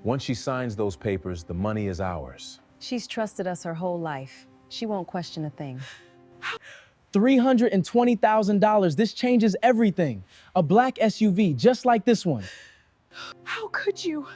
Once she signs those papers, the money is ours. She's trusted us her whole life. She won't question a thing. $320,000. This changes everything. A black SUV just like this one. How could you?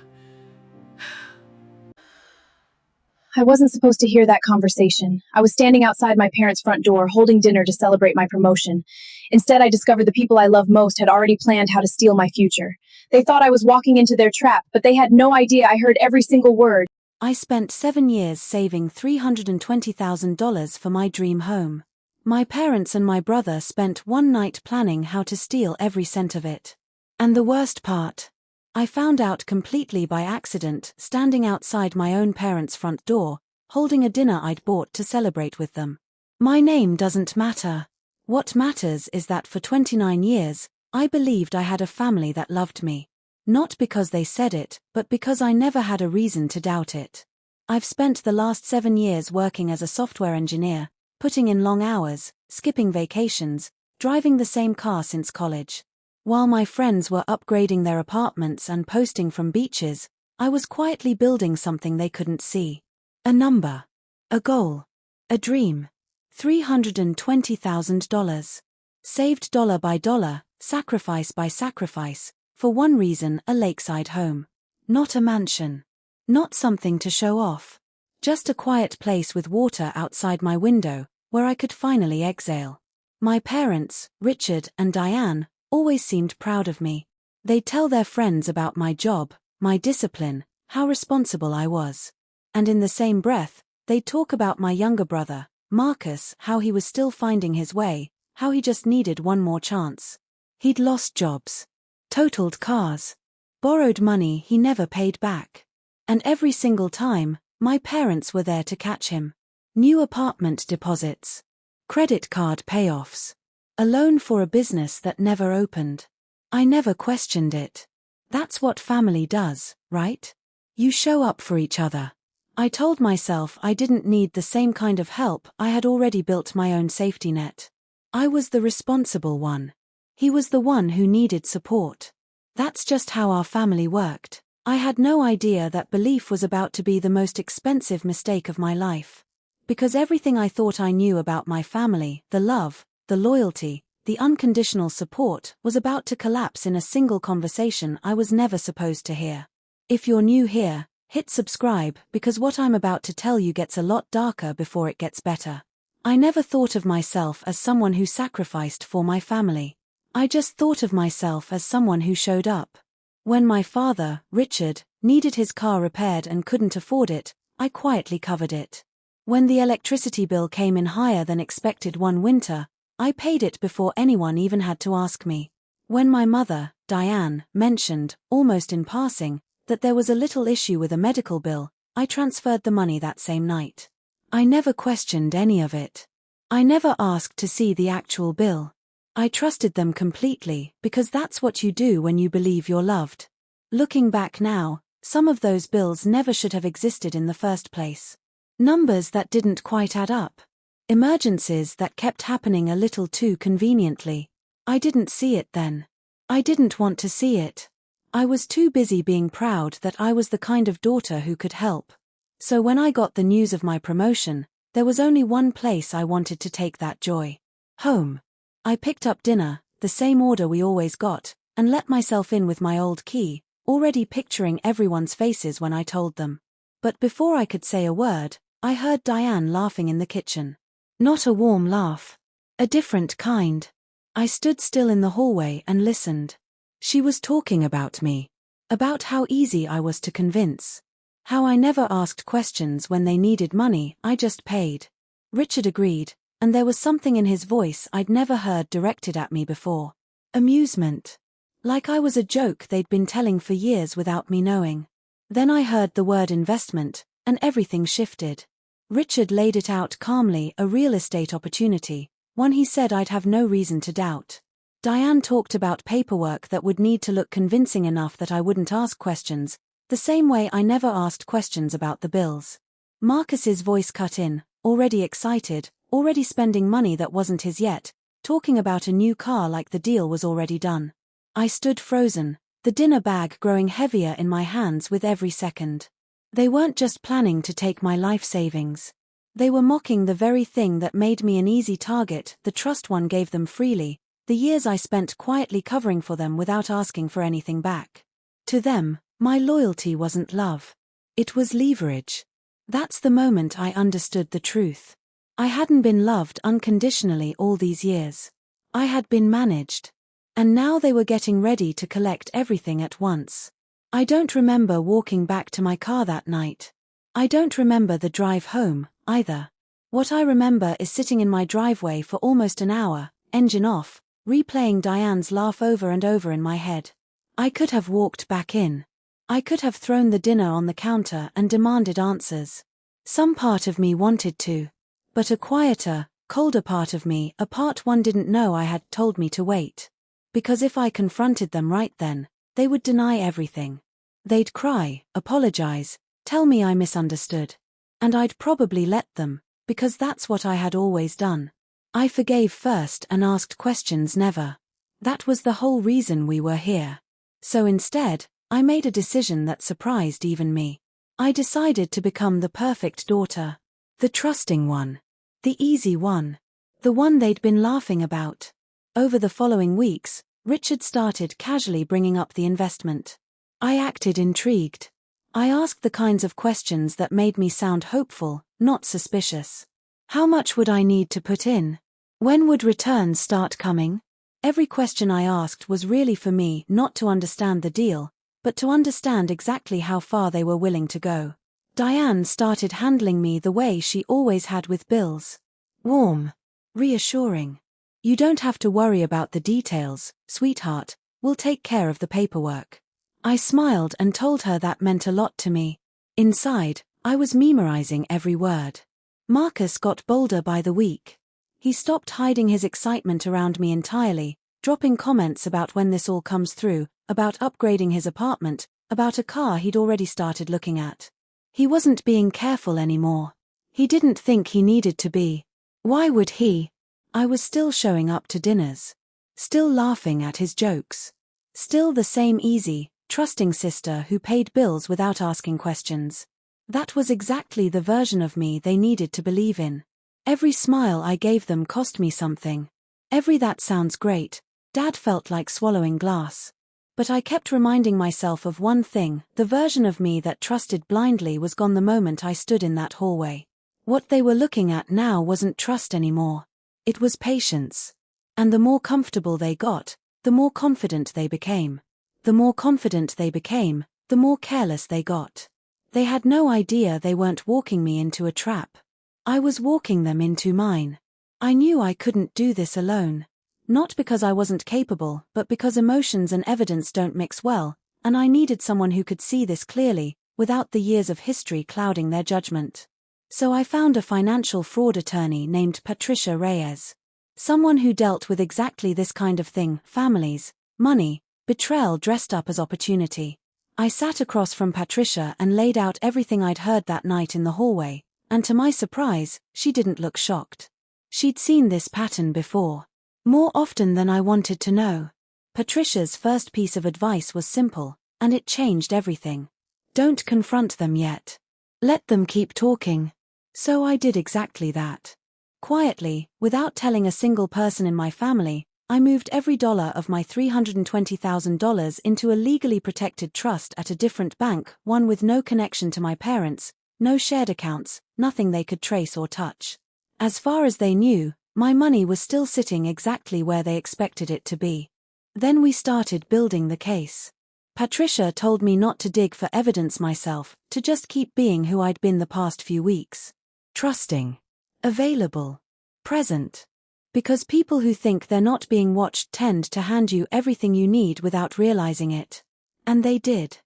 I wasn't supposed to hear that conversation. I was standing outside my parents' front door, holding dinner to celebrate my promotion. Instead, I discovered the people I love most had already planned how to steal my future. They thought I was walking into their trap, but they had no idea I heard every single word. I spent 7 years saving $320,000 for my dream home. My parents and my brother spent one night planning how to steal every cent of it. And the worst part, I found out completely by accident, standing outside my own parents' front door, holding a dinner I'd bought to celebrate with them. My name doesn't matter. What matters is that for 29 years, I believed I had a family that loved me. Not because they said it, but because I never had a reason to doubt it. I've spent the last 7 years working as a software engineer, putting in long hours, skipping vacations, driving the same car since college. While my friends were upgrading their apartments and posting from beaches, I was quietly building something they couldn't see. A number. A goal. A dream. $320,000. Saved dollar by dollar, sacrifice by sacrifice, for one reason: a lakeside home. Not a mansion. Not something to show off. Just a quiet place with water outside my window, where I could finally exhale. My parents, Richard and Diane, always seemed proud of me. They'd tell their friends about my job, my discipline, how responsible I was. And in the same breath, they'd talk about my younger brother, Marcus, how he was still finding his way, how he just needed one more chance. He'd lost jobs, totaled cars, borrowed money he never paid back. And every single time, my parents were there to catch him. New apartment deposits, credit card payoffs, a loan for a business that never opened. I never questioned it. That's what family does, right? You show up for each other. I told myself I didn't need the same kind of help. I had already built my own safety net. I was the responsible one. He was the one who needed support. That's just how our family worked. I had no idea that belief was about to be the most expensive mistake of my life. Because everything I thought I knew about my family, the love, the loyalty, the unconditional support, was about to collapse in a single conversation I was never supposed to hear. If you're new here, hit subscribe, because what I'm about to tell you gets a lot darker before it gets better. I never thought of myself as someone who sacrificed for my family. I just thought of myself as someone who showed up. When my father, Richard, needed his car repaired and couldn't afford it, I quietly covered it. When the electricity bill came in higher than expected one winter, I paid it before anyone even had to ask me. When my mother, Diane, mentioned, almost in passing, that there was a little issue with a medical bill, I transferred the money that same night. I never questioned any of it. I never asked to see the actual bill. I trusted them completely, because that's what you do when you believe you're loved. Looking back now, some of those bills never should have existed in the first place. Numbers that didn't quite add up. Emergencies that kept happening a little too conveniently. I didn't see it then. I didn't want to see it. I was too busy being proud that I was the kind of daughter who could help. So when I got the news of my promotion, there was only one place I wanted to take that joy. Home. I picked up dinner, the same order we always got, and let myself in with my old key, already picturing everyone's faces when I told them. But before I could say a word, I heard Diane laughing in the kitchen. Not a warm laugh. A different kind. I stood still in the hallway and listened. She was talking about me. About how easy I was to convince. How I never asked questions when they needed money, I just paid. Richard agreed, and there was something in his voice I'd never heard directed at me before. Amusement. Like I was a joke they'd been telling for years without me knowing. Then I heard the word investment, and everything shifted. Richard laid it out calmly, a real estate opportunity, one he said I'd have no reason to doubt. Diane talked about paperwork that would need to look convincing enough that I wouldn't ask questions, the same way I never asked questions about the bills. Marcus's voice cut in, already excited, already spending money that wasn't his yet, talking about a new car like the deal was already done. I stood frozen, the dinner bag growing heavier in my hands with every second. They weren't just planning to take my life savings. They were mocking the very thing that made me an easy target, the trust one gave them freely, the years I spent quietly covering for them without asking for anything back. To them, my loyalty wasn't love. It was leverage. That's the moment I understood the truth. I hadn't been loved unconditionally all these years. I had been managed. And now they were getting ready to collect everything at once. I don't remember walking back to my car that night. I don't remember the drive home, either. What I remember is sitting in my driveway for almost an hour, engine off, replaying Diane's laugh over and over in my head. I could have walked back in. I could have thrown the dinner on the counter and demanded answers. Some part of me wanted to. But a quieter, colder part of me, a part one didn't know I had, told me to wait. Because if I confronted them right then, they would deny everything. They'd cry, apologize, tell me I misunderstood. And I'd probably let them, because that's what I had always done. I forgave first and asked questions never. That was the whole reason we were here. So instead, I made a decision that surprised even me. I decided to become the perfect daughter. The trusting one. The easy one. The one they'd been laughing about. Over the following weeks, Richard started casually bringing up the investment. I acted intrigued. I asked the kinds of questions that made me sound hopeful, not suspicious. How much would I need to put in? When would returns start coming? Every question I asked was really for me not to understand the deal, but to understand exactly how far they were willing to go. Diane started handling me the way she always had with bills. Warm. Reassuring. You don't have to worry about the details, sweetheart, we'll take care of the paperwork. I smiled and told her that meant a lot to me. Inside, I was memorizing every word. Marcus got bolder by the week. He stopped hiding his excitement around me entirely, dropping comments about when this all comes through, about upgrading his apartment, about a car he'd already started looking at. He wasn't being careful anymore. He didn't think he needed to be. Why would he? I was still showing up to dinners. Still laughing at his jokes. Still the same easy, trusting sister who paid bills without asking questions. That was exactly the version of me they needed to believe in. Every smile I gave them cost me something. Every "that sounds great," Dad felt like swallowing glass. But I kept reminding myself of one thing, the version of me that trusted blindly was gone the moment I stood in that hallway. What they were looking at now wasn't trust anymore. It was patience. And the more comfortable they got, the more confident they became. The more confident they became, the more careless they got. They had no idea they weren't walking me into a trap. I was walking them into mine. I knew I couldn't do this alone. Not because I wasn't capable, but because emotions and evidence don't mix well, and I needed someone who could see this clearly, without the years of history clouding their judgment. So I found a financial fraud attorney named Patricia Reyes. Someone who dealt with exactly this kind of thing, families, money, betrayal dressed up as opportunity. I sat across from Patricia and laid out everything I'd heard that night in the hallway, and to my surprise, she didn't look shocked. She'd seen this pattern before. More often than I wanted to know. Patricia's first piece of advice was simple, and it changed everything. Don't confront them yet. Let them keep talking. So I did exactly that. Quietly, without telling a single person in my family, I moved every dollar of my $320,000 into a legally protected trust at a different bank, one with no connection to my parents, no shared accounts, nothing they could trace or touch. As far as they knew, my money was still sitting exactly where they expected it to be. Then we started building the case. Patricia told me not to dig for evidence myself, to just keep being who I'd been the past few weeks. Trusting. Available. Present. Because people who think they're not being watched tend to hand you everything you need without realizing it. And they did.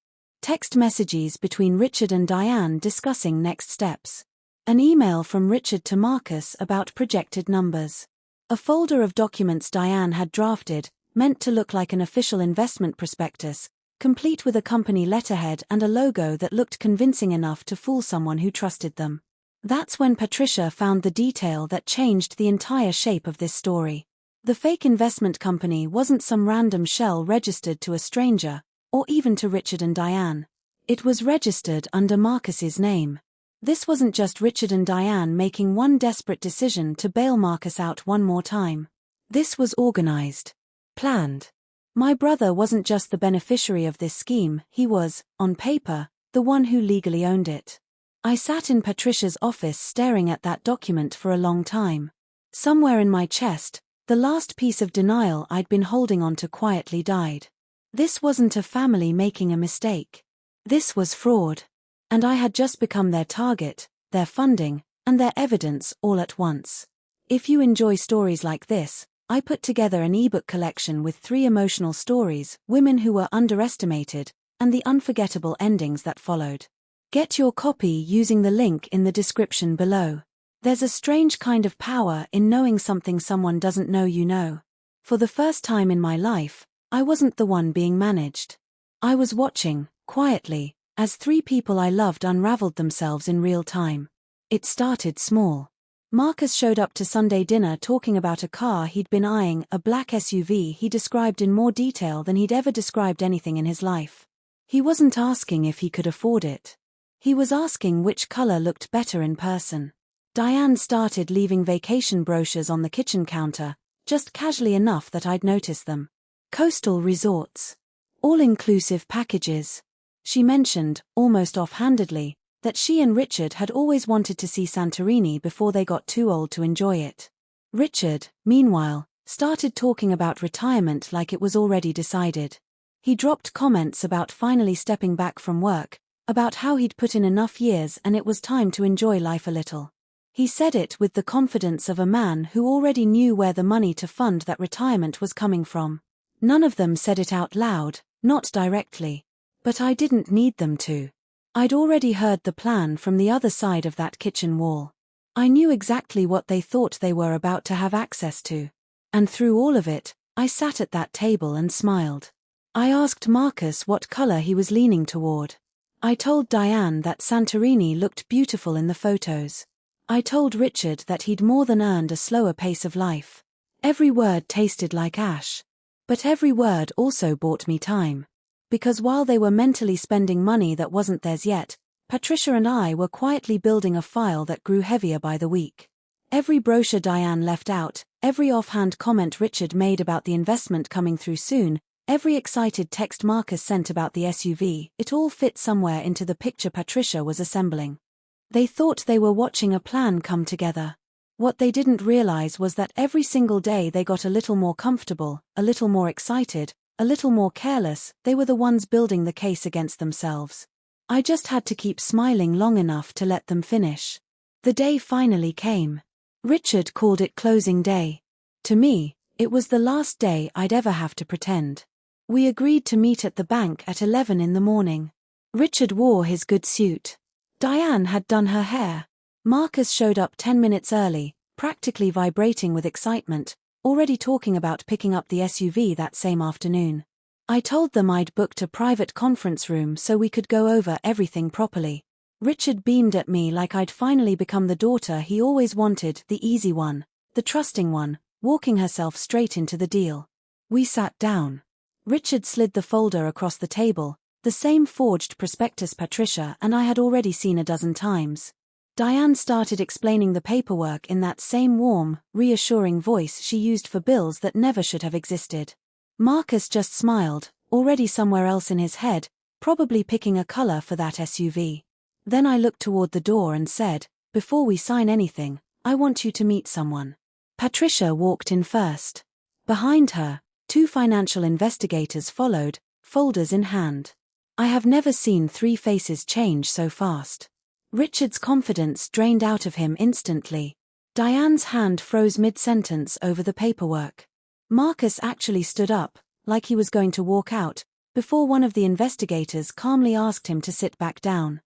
Text messages between Richard and Diane discussing next steps. An email from Richard to Marcus about projected numbers. A folder of documents Diane had drafted, meant to look like an official investment prospectus, complete with a company letterhead and a logo that looked convincing enough to fool someone who trusted them. That's when Patricia found the detail that changed the entire shape of this story. The fake investment company wasn't some random shell registered to a stranger. or even to Richard and Diane. It was registered under Marcus's name. This wasn't just Richard and Diane making one desperate decision to bail Marcus out one more time. This was organized. Planned. My brother wasn't just the beneficiary of this scheme, he was, on paper, the one who legally owned it. I sat in Patricia's office staring at that document for a long time. Somewhere in my chest, the last piece of denial I'd been holding on to quietly died. This wasn't a family making a mistake. This was fraud. And I had just become their target, their funding, and their evidence all at once. If you enjoy stories like this, I put together an ebook collection with 3 emotional stories, women who were underestimated, and the unforgettable endings that followed. Get your copy using the link in the description below. There's a strange kind of power in knowing something someone doesn't know you know. For the first time in my life, I wasn't the one being managed. I was watching, quietly, as 3 people I loved unraveled themselves in real time. It started small. Marcus showed up to Sunday dinner talking about a car he'd been eyeing, a black SUV he described in more detail than he'd ever described anything in his life. He wasn't asking if he could afford it. He was asking which color looked better in person. Diane started leaving vacation brochures on the kitchen counter, just casually enough that I'd notice them. Coastal resorts. All-inclusive packages. She mentioned, almost offhandedly, that she and Richard had always wanted to see Santorini before they got too old to enjoy it. Richard, meanwhile, started talking about retirement like it was already decided. He dropped comments about finally stepping back from work, about how he'd put in enough years and it was time to enjoy life a little. He said it with the confidence of a man who already knew where the money to fund that retirement was coming from. None of them said it out loud, not directly. But I didn't need them to. I'd already heard the plan from the other side of that kitchen wall. I knew exactly what they thought they were about to have access to. And through all of it, I sat at that table and smiled. I asked Marcus what color he was leaning toward. I told Diane that Santorini looked beautiful in the photos. I told Richard that he'd more than earned a slower pace of life. Every word tasted like ash. But every word also bought me time. Because while they were mentally spending money that wasn't theirs yet, Patricia and I were quietly building a file that grew heavier by the week. Every brochure Diane left out, every offhand comment Richard made about the investment coming through soon, every excited text Marcus sent about the SUV, it all fit somewhere into the picture Patricia was assembling. They thought they were watching a plan come together. What they didn't realize was that every single day they got a little more comfortable, a little more excited, a little more careless, they were the ones building the case against themselves. I just had to keep smiling long enough to let them finish. The day finally came. Richard called it closing day. To me, it was the last day I'd ever have to pretend. We agreed to meet at the bank at 11 in the morning. Richard wore his good suit. Diane had done her hair. Marcus showed up 10 minutes early, practically vibrating with excitement, already talking about picking up the SUV that same afternoon. I told them I'd booked a private conference room so we could go over everything properly. Richard beamed at me like I'd finally become the daughter he always wanted, the easy one, the trusting one, walking herself straight into the deal. We sat down. Richard slid the folder across the table, the same forged prospectus Patricia and I had already seen a dozen times. Diane started explaining the paperwork in that same warm, reassuring voice she used for bills that never should have existed. Marcus just smiled, already somewhere else in his head, probably picking a color for that SUV. Then I looked toward the door and said, "Before we sign anything, I want you to meet someone." Patricia walked in first. Behind her, 2 financial investigators followed, folders in hand. I have never seen 3 faces change so fast. Richard's confidence drained out of him instantly. Diane's hand froze mid-sentence over the paperwork. Marcus actually stood up, like he was going to walk out, before one of the investigators calmly asked him to sit back down.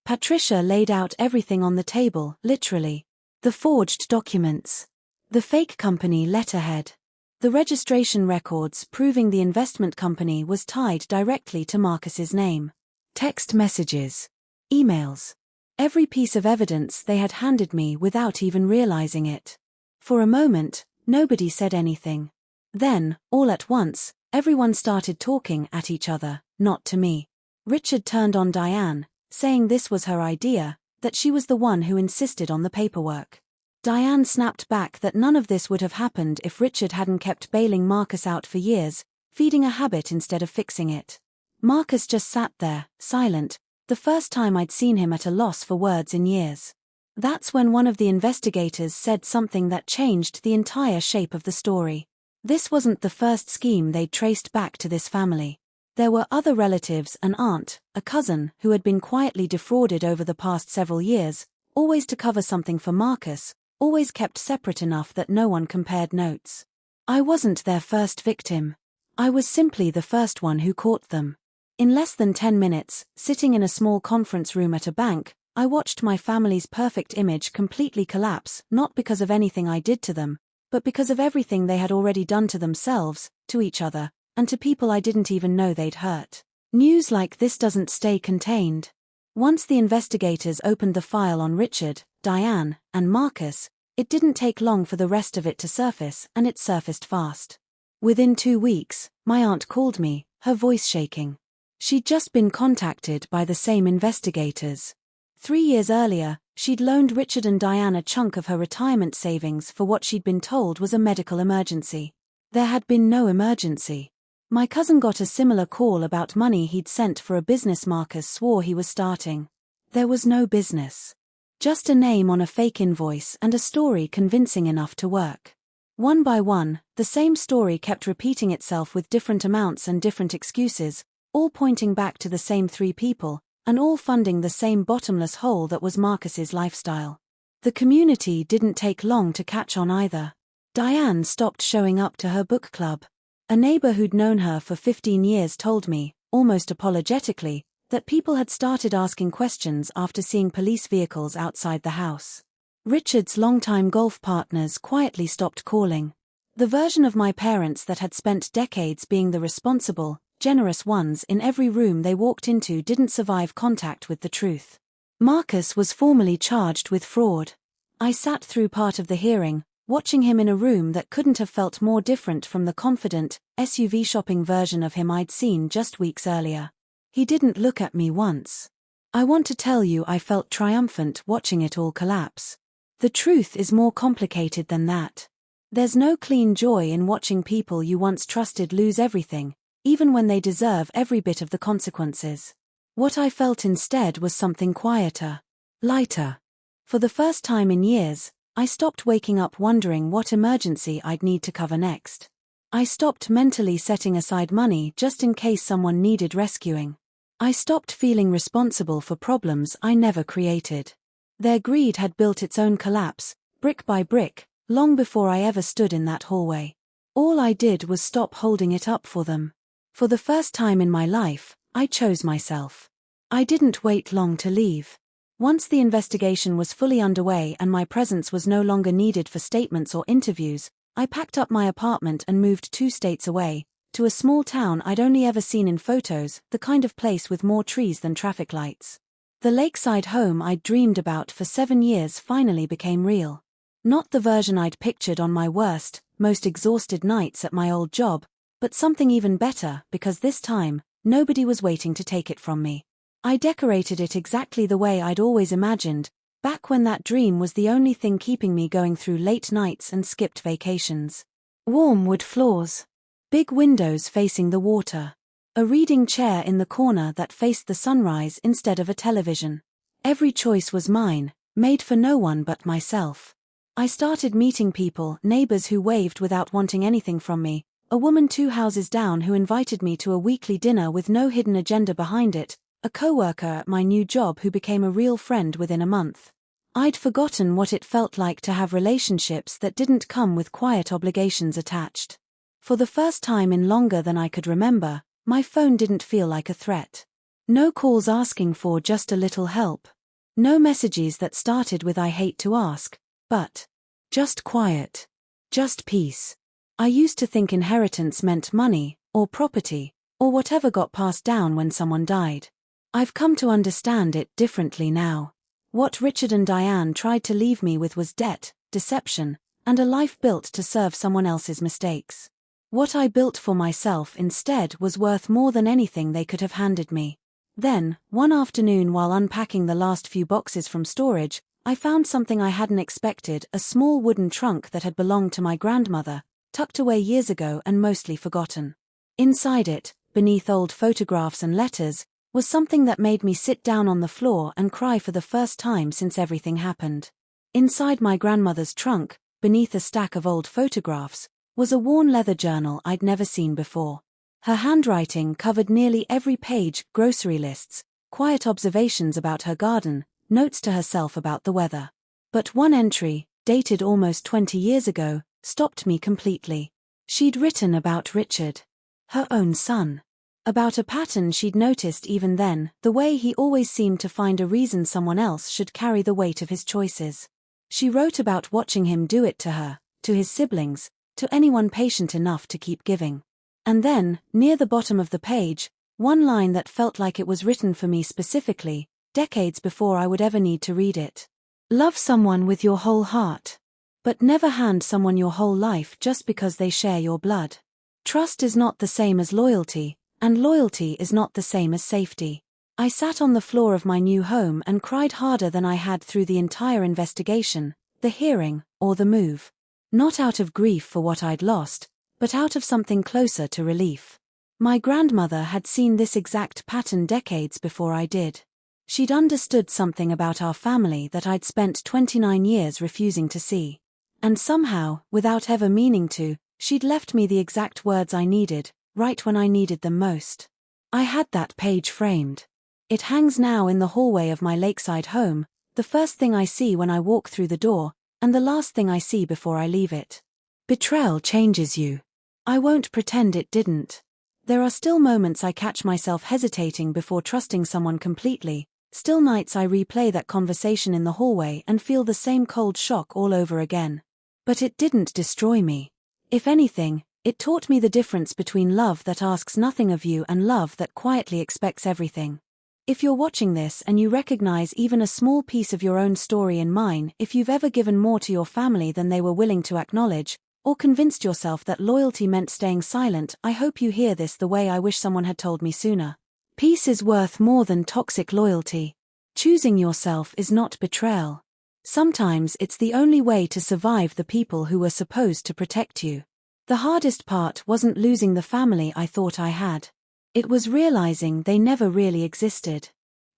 Patricia laid out everything on the table, literally. The forged documents. The fake company letterhead. The registration records proving the investment company was tied directly to Marcus's name. Text messages. Emails. Every piece of evidence they had handed me without even realizing it. For a moment, nobody said anything. Then, all at once, everyone started talking at each other. not to me. Richard turned on Diane, saying this was her idea, that she was the one who insisted on the paperwork. Diane snapped back that none of this would have happened if Richard hadn't kept bailing Marcus out for years, feeding a habit instead of fixing it. Marcus just sat there, silent, the first time I'd seen him at a loss for words in years. That's when one of the investigators said something that changed the entire shape of the story. This wasn't the first scheme they'd traced back to this family. There were other relatives, an aunt, a cousin, who had been quietly defrauded over the past several years, always to cover something for Marcus, always kept separate enough that no one compared notes. I wasn't their first victim. I was simply the first one who caught them. In less than 10 minutes, sitting in a small conference room at a bank, I watched my family's perfect image completely collapse, not because of anything I did to them, but because of everything they had already done to themselves, to each other, and to people I didn't even know they'd hurt. News like this doesn't stay contained. Once the investigators opened the file on Richard, Diane, and Marcus, it didn't take long for the rest of it to surface, and it surfaced fast. Within 2 weeks, my aunt called me, her voice shaking. She'd just been contacted by the same investigators. 3 years earlier, she'd loaned Richard and Diane a chunk of her retirement savings for what she'd been told was a medical emergency. There had been no emergency. My cousin got a similar call about money he'd sent for a business Marcus swore he was starting. There was no business. Just a name on a fake invoice and a story convincing enough to work. One by one, the same story kept repeating itself with different amounts and different excuses, all pointing back to the same 3 people, and all funding the same bottomless hole that was Marcus's lifestyle. The community didn't take long to catch on either. Diane stopped showing up to her book club. A neighbor who'd known her for 15 years told me, almost apologetically, that people had started asking questions after seeing police vehicles outside the house. Richard's longtime golf partners quietly stopped calling. The version of my parents that had spent decades being the responsible, generous ones in every room they walked into didn't survive contact with the truth. Marcus was formally charged with fraud. I sat through part of the hearing, watching him in a room that couldn't have felt more different from the confident, SUV shopping version of him I'd seen just weeks earlier. He didn't look at me once. I want to tell you I felt triumphant watching it all collapse. The truth is more complicated than that. There's no clean joy in watching people you once trusted lose everything, even when they deserve every bit of the consequences. What I felt instead was something quieter, lighter. For the first time in years, I stopped waking up wondering what emergency I'd need to cover next. I stopped mentally setting aside money just in case someone needed rescuing. I stopped feeling responsible for problems I never created. Their greed had built its own collapse, brick by brick, long before I ever stood in that hallway. All I did was stop holding it up for them. For the first time in my life, I chose myself. I didn't wait long to leave. Once the investigation was fully underway and my presence was no longer needed for statements or interviews, I packed up my apartment and moved 2 states away, to a small town I'd only ever seen in photos, the kind of place with more trees than traffic lights. The lakeside home I'd dreamed about for 7 years finally became real. Not the version I'd pictured on my worst, most exhausted nights at my old job, but something even better because this time, nobody was waiting to take it from me. I decorated it exactly the way I'd always imagined, back when that dream was the only thing keeping me going through late nights and skipped vacations. Warm wood floors. Big windows facing the water. A reading chair in the corner that faced the sunrise instead of a television. Every choice was mine, made for no one but myself. I started meeting people, neighbors who waved without wanting anything from me, a woman 2 houses down who invited me to a weekly dinner with no hidden agenda behind it, a coworker at my new job who became a real friend within a month. I'd forgotten what it felt like to have relationships that didn't come with quiet obligations attached. For the first time in longer than I could remember, my phone didn't feel like a threat. No calls asking for just a little help. No messages that started with "I hate to ask," but just quiet. Just peace. I used to think inheritance meant money, or property, or whatever got passed down when someone died. I've come to understand it differently now. What Richard and Diane tried to leave me with was debt, deception, and a life built to serve someone else's mistakes. What I built for myself instead was worth more than anything they could have handed me. Then, one afternoon while unpacking the last few boxes from storage, I found something I hadn't expected, a small wooden trunk that had belonged to my grandmother, tucked away years ago and mostly forgotten. Inside it, beneath old photographs and letters, was something that made me sit down on the floor and cry for the first time since everything happened. Inside my grandmother's trunk, beneath a stack of old photographs, was a worn leather journal I'd never seen before. Her handwriting covered nearly every page: grocery lists, quiet observations about her garden, notes to herself about the weather. But one entry, dated almost 20 years ago, stopped me completely. She'd written about Richard, her own son. About a pattern she'd noticed even then, the way he always seemed to find a reason someone else should carry the weight of his choices. She wrote about watching him do it to her, to his siblings, to anyone patient enough to keep giving. And then, near the bottom of the page, one line that felt like it was written for me specifically, decades before I would ever need to read it. Love someone with your whole heart. But never hand someone your whole life just because they share your blood. Trust is not the same as loyalty, and loyalty is not the same as safety. I sat on the floor of my new home and cried harder than I had through the entire investigation, the hearing, or the move. Not out of grief for what I'd lost, but out of something closer to relief. My grandmother had seen this exact pattern decades before I did. She'd understood something about our family that I'd spent 29 years refusing to see. And somehow, without ever meaning to, she'd left me the exact words I needed, right when I needed them most. I had that page framed. It hangs now in the hallway of my lakeside home, the first thing I see when I walk through the door, and the last thing I see before I leave it. Betrayal changes you. I won't pretend it didn't. There are still moments I catch myself hesitating before trusting someone completely, still nights I replay that conversation in the hallway and feel the same cold shock all over again. But it didn't destroy me. If anything, it taught me the difference between love that asks nothing of you and love that quietly expects everything. If you're watching this and you recognize even a small piece of your own story in mine, if you've ever given more to your family than they were willing to acknowledge, or convinced yourself that loyalty meant staying silent, I hope you hear this the way I wish someone had told me sooner. Peace is worth more than toxic loyalty. Choosing yourself is not betrayal. Sometimes it's the only way to survive the people who were supposed to protect you. The hardest part wasn't losing the family I thought I had. It was realizing they never really existed.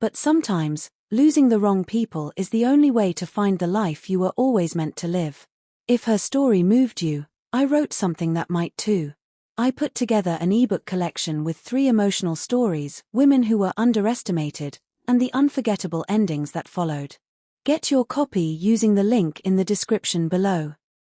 But sometimes, losing the wrong people is the only way to find the life you were always meant to live. If her story moved you, I wrote something that might too. I put together an ebook collection with 3 emotional stories, women who were underestimated, and the unforgettable endings that followed. Get your copy using the link in the description below.